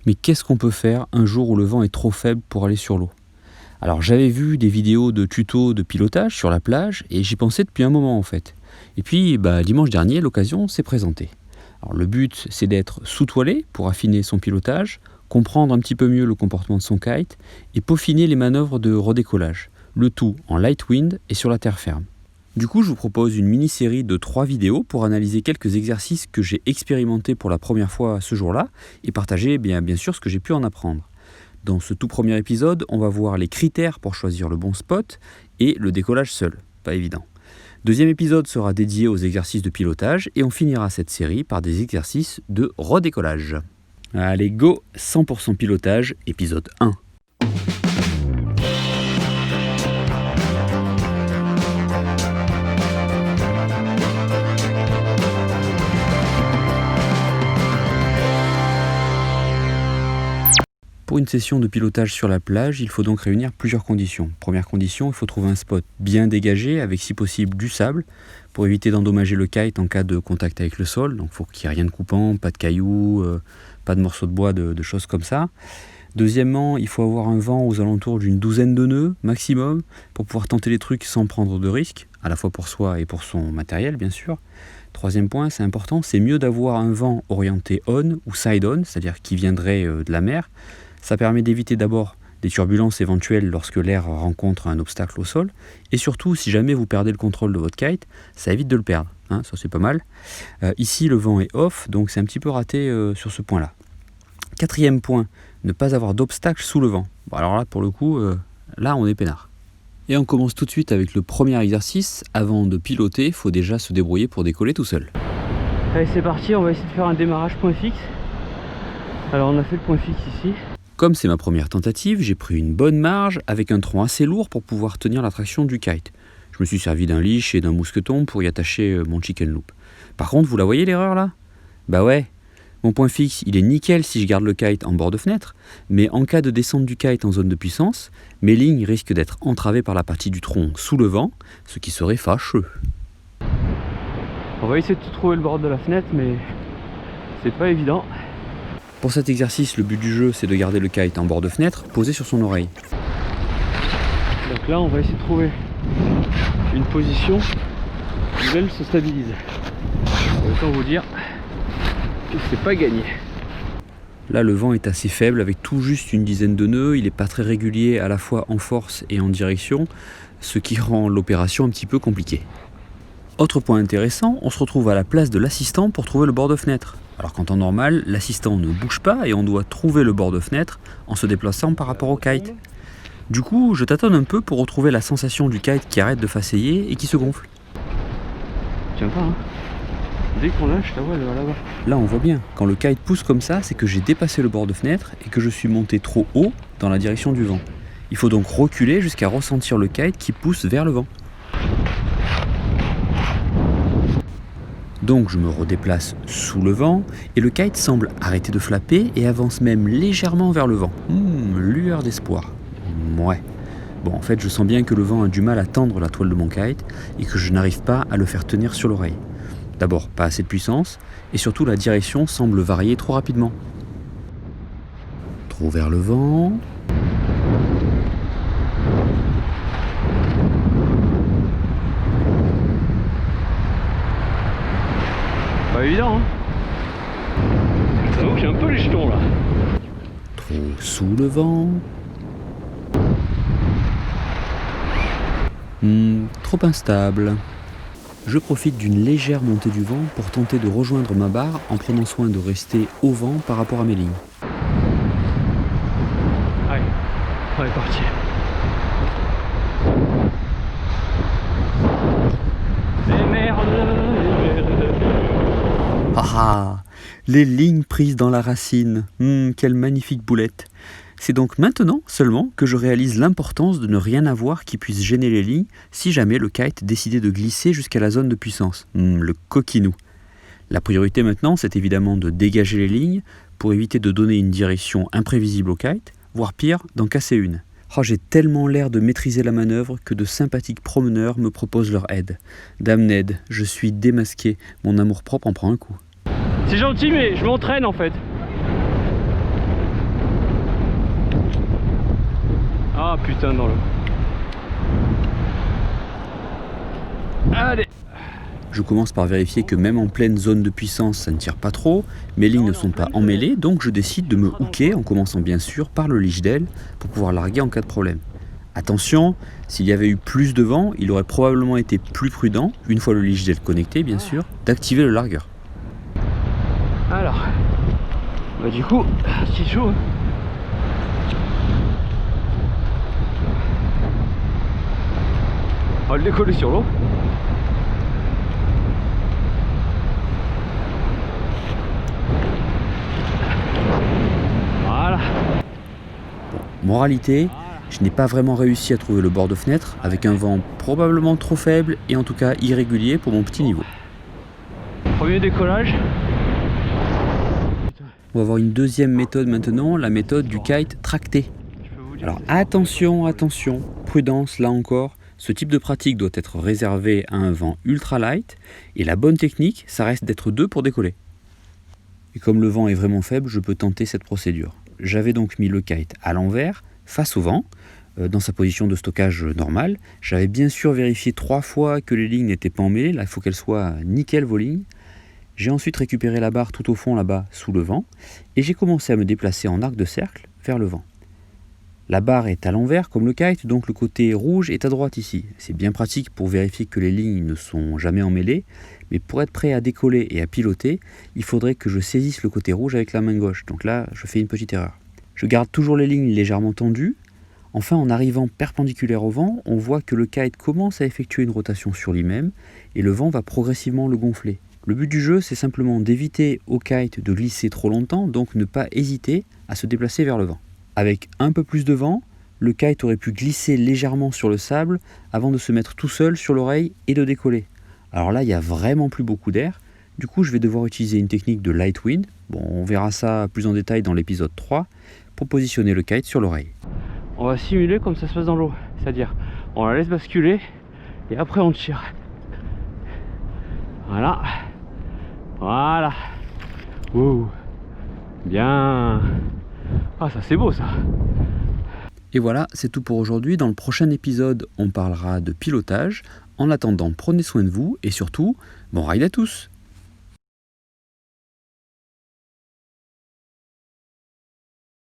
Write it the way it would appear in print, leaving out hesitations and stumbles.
Mais qu'est-ce qu'on peut faire un jour où le vent est trop faible pour aller sur l'eau? Alors j'avais vu des vidéos de tutos de pilotage sur la plage et j'y pensais depuis un moment en fait. Et puis dimanche dernier, l'occasion s'est présentée. Alors le but c'est d'être sous-toilé pour affiner son pilotage, comprendre un petit peu mieux le comportement de son kite et peaufiner les manœuvres de redécollage. Le tout en light wind et sur la terre ferme. Du coup, je vous propose une mini-série de 3 vidéos pour analyser quelques exercices que j'ai expérimentés pour la première fois ce jour-là et partager bien sûr ce que j'ai pu en apprendre. Dans ce tout premier épisode, on va voir les critères pour choisir le bon spot et le décollage seul, pas évident. Deuxième épisode sera dédié aux exercices de pilotage et on finira cette série par des exercices de redécollage. Allez go, 100% pilotage, épisode 1. Pour une session de pilotage sur la plage, il faut donc réunir plusieurs conditions. Première condition, il faut trouver un spot bien dégagé avec si possible du sable pour éviter d'endommager le kite en cas de contact avec le sol. Donc il faut qu'il n'y ait rien de coupant, pas de cailloux, pas de morceaux de bois, de choses comme ça. Deuxièmement, il faut avoir un vent aux alentours d'une 12aine de nœuds maximum pour pouvoir tenter les trucs sans prendre de risques, à la fois pour soi et pour son matériel bien sûr. Troisième point, c'est important, c'est mieux d'avoir un vent orienté on ou side on, c'est-à-dire qui viendrait de la mer. Ça permet d'éviter d'abord des turbulences éventuelles lorsque l'air rencontre un obstacle au sol. Et surtout, si jamais vous perdez le contrôle de votre kite, ça évite de le perdre. Ça c'est pas mal. Ici, le vent est off, donc c'est un petit peu raté sur ce point-là. Quatrième point, ne pas avoir d'obstacle sous le vent. Bon, alors là, pour le coup, là on est peinard. Et on commence tout de suite avec le premier exercice. Avant de piloter, il faut déjà se débrouiller pour décoller tout seul. Allez, c'est parti, on va essayer de faire un démarrage point fixe. Alors on a fait le point fixe ici. Comme c'est ma première tentative, j'ai pris une bonne marge avec un tronc assez lourd pour pouvoir tenir la traction du kite. Je me suis servi d'un leash et d'un mousqueton pour y attacher mon chicken loop. Par contre, vous la voyez l'erreur là? Bah ouais, mon point fixe il est nickel si je garde le kite en bord de fenêtre, mais en cas de descente du kite en zone de puissance, mes lignes risquent d'être entravées par la partie du tronc sous le vent, ce qui serait fâcheux. On va essayer de trouver le bord de la fenêtre, mais c'est pas évident. Pour cet exercice, le but du jeu, c'est de garder le kite en bord de fenêtre, posé sur son oreille. Donc là, on va essayer de trouver une position où l'aile se stabilise. Autant vous dire que c'est pas gagné. Là, le vent est assez faible, avec tout juste une dizaine de nœuds. Il n'est pas très régulier à la fois en force et en direction, ce qui rend l'opération un petit peu compliquée. Autre point intéressant, on se retrouve à la place de l'assistant pour trouver le bord de fenêtre. Alors qu'en temps normal, l'assistant ne bouge pas et on doit trouver le bord de fenêtre en se déplaçant par rapport au kite. Du coup, je tâtonne un peu pour retrouver la sensation du kite qui arrête de faceiller et qui se gonfle. Tiens pas, hein. Dès qu'on lâche, la voile elle va là-bas. Là, on voit bien, quand le kite pousse comme ça, c'est que j'ai dépassé le bord de fenêtre et que je suis monté trop haut dans la direction du vent. Il faut donc reculer jusqu'à ressentir le kite qui pousse vers le vent. Donc je me redéplace sous le vent et le kite semble arrêter de flapper et avance même légèrement vers le vent. Lueur d'espoir. Ouais. Bon, en fait, je sens bien que le vent a du mal à tendre la toile de mon kite et que je n'arrive pas à le faire tenir sur l'oreille. D'abord, pas assez de puissance et surtout la direction semble varier trop rapidement. Trop vers le vent. Pas évident, hein. Je t'avoue que j'ai un peu les jetons là. Trop sous le vent. Trop instable. Je profite d'une légère montée du vent pour tenter de rejoindre ma barre en prenant soin de rester au vent par rapport à mes lignes. Allez, on est parti. Et merde. Ah, les lignes prises dans la racine. Quelle magnifique boulette. C'est donc maintenant seulement que je réalise l'importance de ne rien avoir qui puisse gêner les lignes si jamais le kite décidait de glisser jusqu'à la zone de puissance. Le coquinou. La priorité maintenant, c'est évidemment de dégager les lignes pour éviter de donner une direction imprévisible au kite, voire pire, d'en casser une. Oh, j'ai tellement l'air de maîtriser la manœuvre que de sympathiques promeneurs me proposent leur aide. Dame Ned, je suis démasqué, mon amour-propre en prend un coup. C'est gentil, mais je m'entraîne en fait. putain dans l'eau. Allez. Je commence par vérifier que même en pleine zone de puissance, ça ne tire pas trop, mes lignes ne sont pas emmêlées, donc je décide de me hooker en commençant bien sûr par le leash d'aile pour pouvoir larguer en cas de problème. Attention, s'il y avait eu plus de vent, il aurait probablement été plus prudent, une fois le leash d'aile connecté bien sûr, d'activer le largueur. Alors, bah du coup, c'est chaud. On va le décoller sur l'eau. Voilà. Moralité, je n'ai pas vraiment réussi à trouver le bord de fenêtre, avec un vent probablement trop faible et en tout cas irrégulier pour mon petit niveau. Premier décollage. On va voir une deuxième méthode maintenant, la méthode du kite tracté. Alors attention, attention, prudence là encore, ce type de pratique doit être réservé à un vent ultra light et la bonne technique, ça reste d'être deux pour décoller. Et comme le vent est vraiment faible, je peux tenter cette procédure. J'avais donc mis le kite à l'envers, face au vent, dans sa position de stockage normale. J'avais bien sûr vérifié 3 fois que les lignes n'étaient pas emmêlées, là il faut qu'elles soient nickel vos lignes. J'ai ensuite récupéré la barre tout au fond là-bas sous le vent et j'ai commencé à me déplacer en arc de cercle vers le vent. La barre est à l'envers comme le kite, donc le côté rouge est à droite ici. C'est bien pratique pour vérifier que les lignes ne sont jamais emmêlées, mais pour être prêt à décoller et à piloter, il faudrait que je saisisse le côté rouge avec la main gauche. Donc là, je fais une petite erreur. Je garde toujours les lignes légèrement tendues. Enfin, en arrivant perpendiculaire au vent, on voit que le kite commence à effectuer une rotation sur lui-même et le vent va progressivement le gonfler. Le but du jeu, c'est simplement d'éviter au kite de glisser trop longtemps, donc ne pas hésiter à se déplacer vers le vent. Avec un peu plus de vent, le kite aurait pu glisser légèrement sur le sable avant de se mettre tout seul sur l'oreille et de décoller. Alors là, il n'y a vraiment plus beaucoup d'air. Du coup, je vais devoir utiliser une technique de light wind. Bon, on verra ça plus en détail dans l'épisode 3 pour positionner le kite sur l'oreille. On va simuler comme ça se passe dans l'eau. C'est-à-dire, on la laisse basculer et après on tire. Voilà. Voilà. Ouh. Bien. Ah, ça c'est beau ça. Et voilà, c'est tout pour aujourd'hui. Dans le prochain épisode, on parlera de pilotage. En attendant, prenez soin de vous et surtout, bon ride à tous!